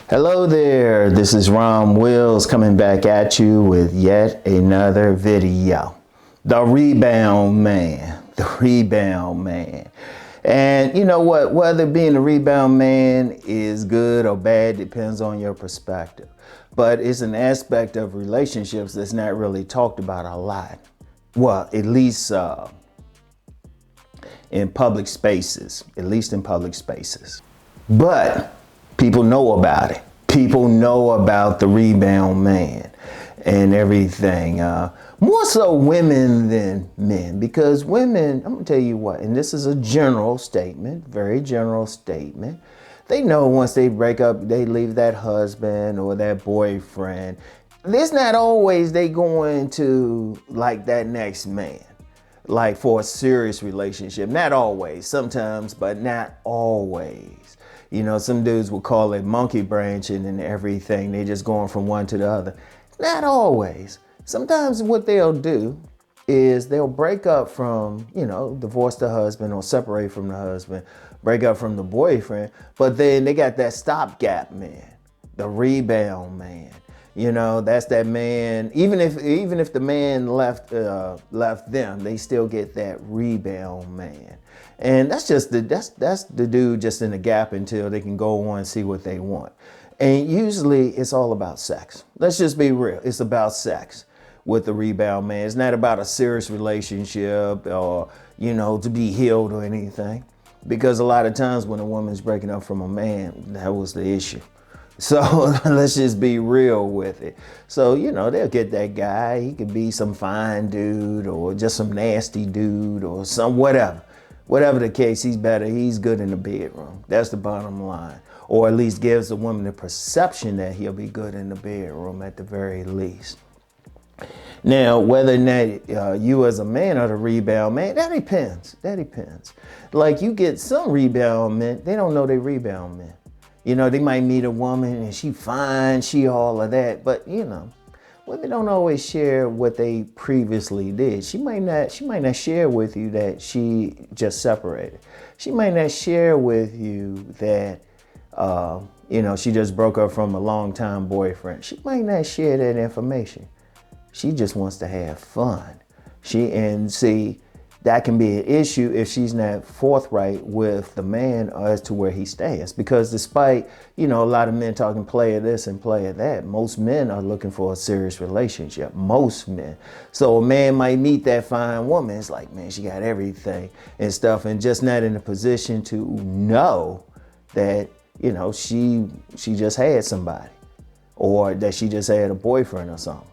Hello there, this is Rom Wills coming back at you with yet another video. The Rebound Man, the Rebound Man. And you know what, whether being a rebound man is good or bad depends on your perspective. But it's an aspect of relationships that's not really talked about a lot. Well, at least in public spaces, But people know about it. People know about the rebound man and everything. More so women than men, because women, I'm gonna tell you what, and this is a general statement, very general statement. They know once they break up, they leave that husband or that boyfriend. It's not always they going to like that next man, like for a serious relationship. Not always, sometimes, but not always. You know, some dudes will call it monkey branching and everything. They just going from one to the other. Not always. Sometimes what they'll do is they'll break up from, divorce the husband or separate from the husband, break up from the boyfriend, but then they got that stopgap man, the rebound man. You know, that's that man. Even if the man left them, they still get that rebound man. And that's the dude just in the gap until they can go on and see what they want. And usually it's all about sex. Let's just be real. It's about sex with the rebound man. It's not about a serious relationship or, to be healed or anything. Because a lot of times when a woman's breaking up from a man, that was the issue. So let's just be real with it. So, they'll get that guy. He could be some fine dude or just some nasty dude or some whatever. Whatever the case, he's better. He's good in the bedroom. That's the bottom line. Or at least gives the woman the perception that he'll be good in the bedroom at the very least. Now, whether or not you as a man are the rebound man, that depends. That depends. Like you get some rebound men, they don't know they rebound men. They might meet a woman and she fine, she all of that, but women don't always share what they previously did. She might not share with you that she just separated. She might not share with you that she just broke up from a longtime boyfriend. She might not share that information. She just wants to have fun. That can be an issue if she's not forthright with the man as to where he stands. Because despite, a lot of men talking player this and player that, most men are looking for a serious relationship. Most men. So a man might meet that fine woman. It's like, man, she got everything and stuff, and just not in a position to know that, she just had somebody or that she just had a boyfriend or something.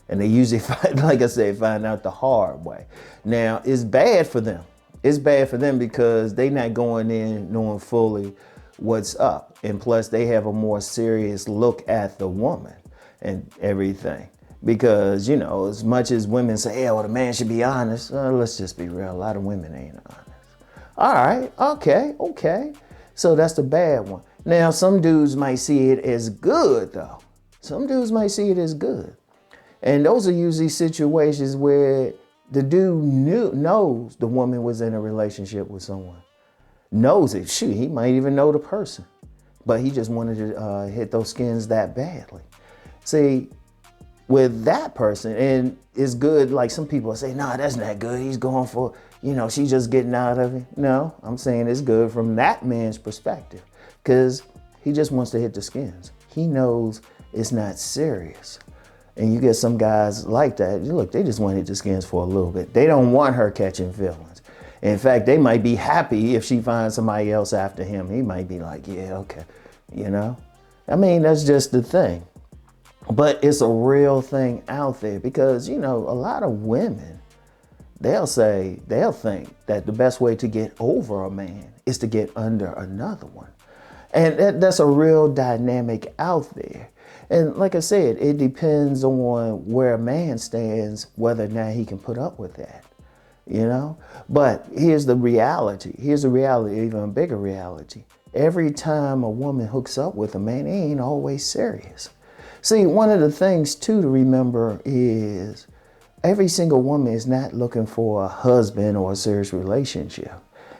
And they usually, find out the hard way. Now, it's bad for them. It's bad for them because they're not going in knowing fully what's up. And plus, they have a more serious look at the woman and everything. Because, as much as women say, the man should be honest, let's just be real. A lot of women ain't honest. All right, okay. So that's the bad one. Now, some dudes might see it as good, though. Some dudes might see it as good. And those are usually situations where the dude knows the woman was in a relationship with someone. Knows it. Shoot, he might even know the person. But he just wanted to hit those skins that badly. See, with that person, and it's good, like some people say, nah, that's not good. He's going for, she's just getting out of it. No, I'm saying it's good from that man's perspective. Because he just wants to hit the skins. He knows it's not serious. And you get some guys like that, look, they just want to hit the skins for a little bit. They don't want her catching feelings. In fact, they might be happy if she finds somebody else after him. He might be like, yeah, okay, that's just the thing. But it's a real thing out there because, a lot of women, they'll think that the best way to get over a man is to get under another one. And that's a real dynamic out there. And like I said, it depends on where a man stands, whether or not he can put up with that, But here's the reality. Even a bigger reality. Every time a woman hooks up with a man, it ain't always serious. See, one of the things, too, to remember is every single woman is not looking for a husband or a serious relationship.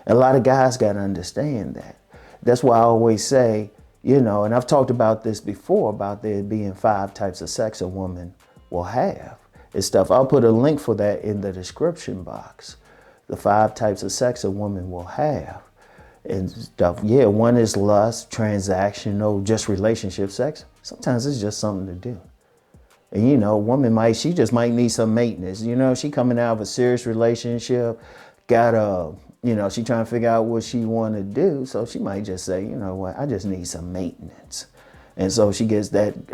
A lot of guys got to understand that. That's why I always say, You know, and I've talked about this before, about there being 5 types of sex a woman will have and stuff. I'll put a link for that in the description box. The 5 types of sex a woman will have and stuff. Yeah, one is lust, transactional, just relationship sex. Sometimes it's just something to do. And you know, a woman she just might need some maintenance. You know, she coming out of a serious relationship, got she trying to figure out what she want to do. So she might just say, you know what, I just need some maintenance. And so she gets that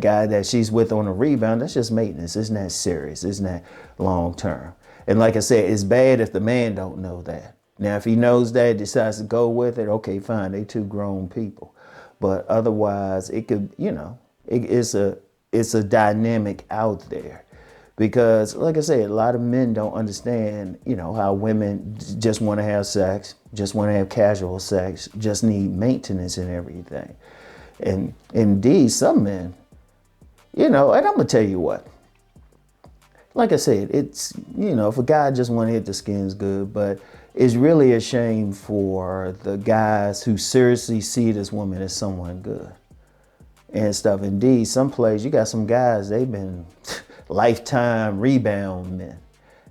guy that she's with on a rebound. That's just maintenance. It's not serious. It's not long term. And like I said, it's bad if the man don't know that. Now, if he knows that, decides to go with it, okay, fine. They 2 grown people. But otherwise, it could, it's a dynamic out there. Because, like I said, a lot of men don't understand, how women just want to have sex, just want to have casual sex, just need maintenance and everything. And indeed, some men, and I'm going to tell you what. Like I said, it's, if a guy just want to hit the skin's good, but it's really a shame for the guys who seriously see this woman as someone good and stuff. Indeed, some plays, you got some guys, they've been lifetime rebound men.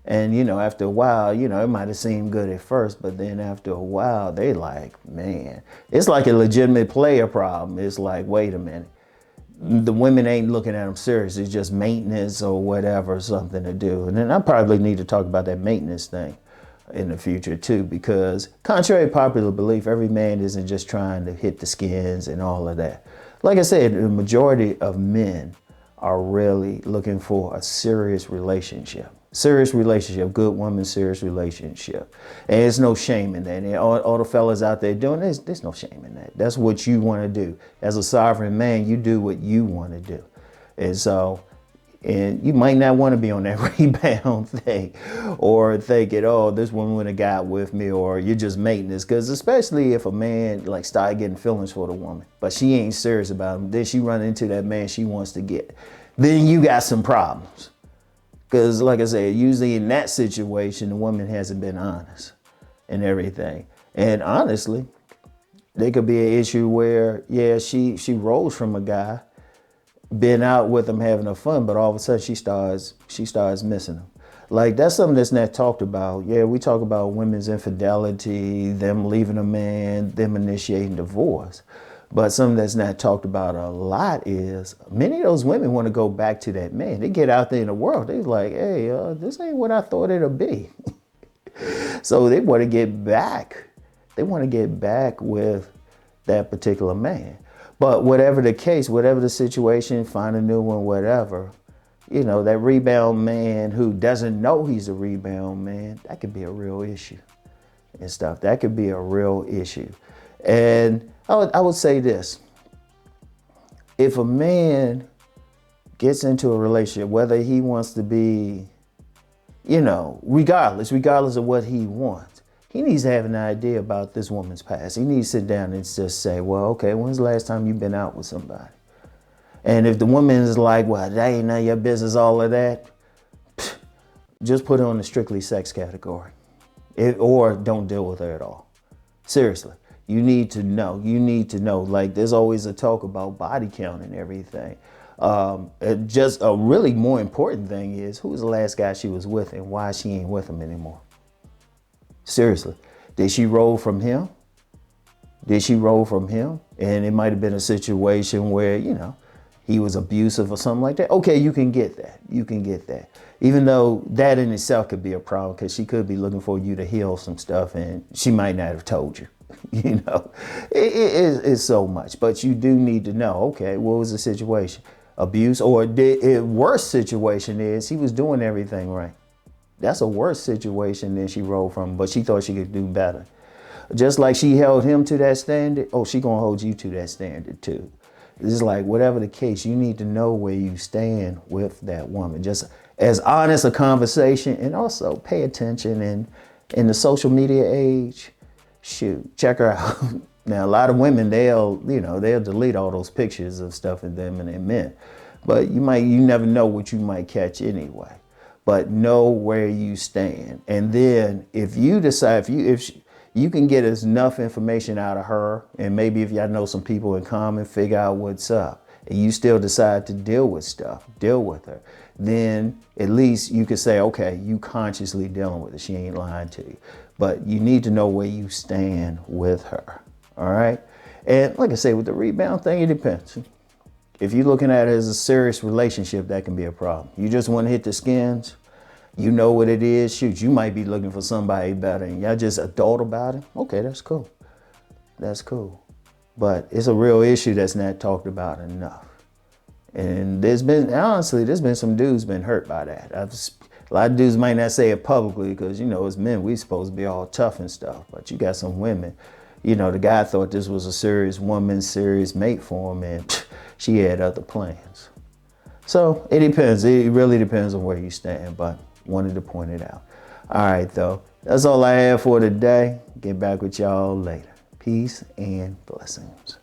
And, after a while, it might have seemed good at first, but then after a while, they like, man, it's like a legitimate player problem. It's like, wait a minute. The women ain't looking at them serious. It's just maintenance or whatever, something to do. And then I probably need to talk about that maintenance thing in the future too, because contrary to popular belief, every man isn't just trying to hit the skins and all of that. Like I said, the majority of men are really looking for a serious relationship. Serious relationship, good woman, serious relationship. And there's no shame in that. And all the fellas out there doing this, there's no shame in that. That's what you want to do. As a sovereign man, you do what you want to do. And so, and you might not want to be on that rebound thing or thinking, oh, this woman would have got with me, or you're just maintenance. Because especially if a man start getting feelings for the woman, but she ain't serious about him, then she run into that man she wants to get. Then you got some problems. Because like I said, usually in that situation, the woman hasn't been honest and everything. And honestly, there could be an issue where, yeah, she rolls from a guy, been out with him having a fun, but all of a sudden she starts missing him. Like, that's something that's not talked about. Yeah, we talk about women's infidelity, them leaving a man, them initiating divorce. But something that's not talked about a lot is many of those women want to go back to that man. They get out there in the world. They're like, hey, this ain't what I thought it'd be. So they want to get back. They want to get back with that particular man. But whatever the case, whatever the situation, find a new one, whatever, that rebound man who doesn't know he's a rebound man, that could be a real issue and stuff. That could be a real issue. And I would say this. If a man gets into a relationship, whether he wants to be, regardless of what he wants, he needs to have an idea about this woman's past. He needs to sit down and just say, well, okay, when's the last time you've been out with somebody? And if the woman is like, well, that ain't none of your business, all of that, just put her on the strictly sex category. Or don't deal with her at all. Seriously. You need to know. Like, there's always a talk about body count and everything. Just a really more important thing is, who was the last guy she was with and why she ain't with him anymore? Seriously. Did she roll from him? And it might have been a situation where, he was abusive or something like that. Okay, you can get that. Even though that in itself could be a problem, because she could be looking for you to heal some stuff and she might not have told you. It's so much. But you do need to know, okay, what was the situation? Abuse, or worst situation is he was doing everything right. That's a worse situation than she rolled from, but she thought she could do better. Just like she held him to that standard, she gonna hold you to that standard too. It's like, whatever the case, you need to know where you stand with that woman. Just as honest a conversation, and also pay attention. And in the social media age, shoot, check her out. Now, a lot of women, they'll delete all those pictures of stuff in them and their men. But you never know what you might catch anyway. But know where you stand. And then if you decide, if you can get enough information out of her, and maybe if y'all know some people in common, figure out what's up, and you still decide to deal with her, then at least you could say, okay, you consciously dealing with it. She ain't lying to you. But you need to know where you stand with her. All right. And like I say, with the rebound thing, it depends. If you're looking at it as a serious relationship, that can be a problem. You just want to hit the skins. You know what it is. Shoot, you might be looking for somebody better and y'all just adult about it. Okay, that's cool. That's cool. But it's a real issue that's not talked about enough. And there's been some dudes been hurt by that. A lot of dudes might not say it publicly because, you know, as men, we supposed to be all tough and stuff. But you got some women, you know, the guy thought this was a serious woman, serious mate for him, and she had other plans. So it depends. It really depends on where you stand, but wanted to point it out. All right, though. That's all I have for today. Get back with y'all later. Peace and blessings.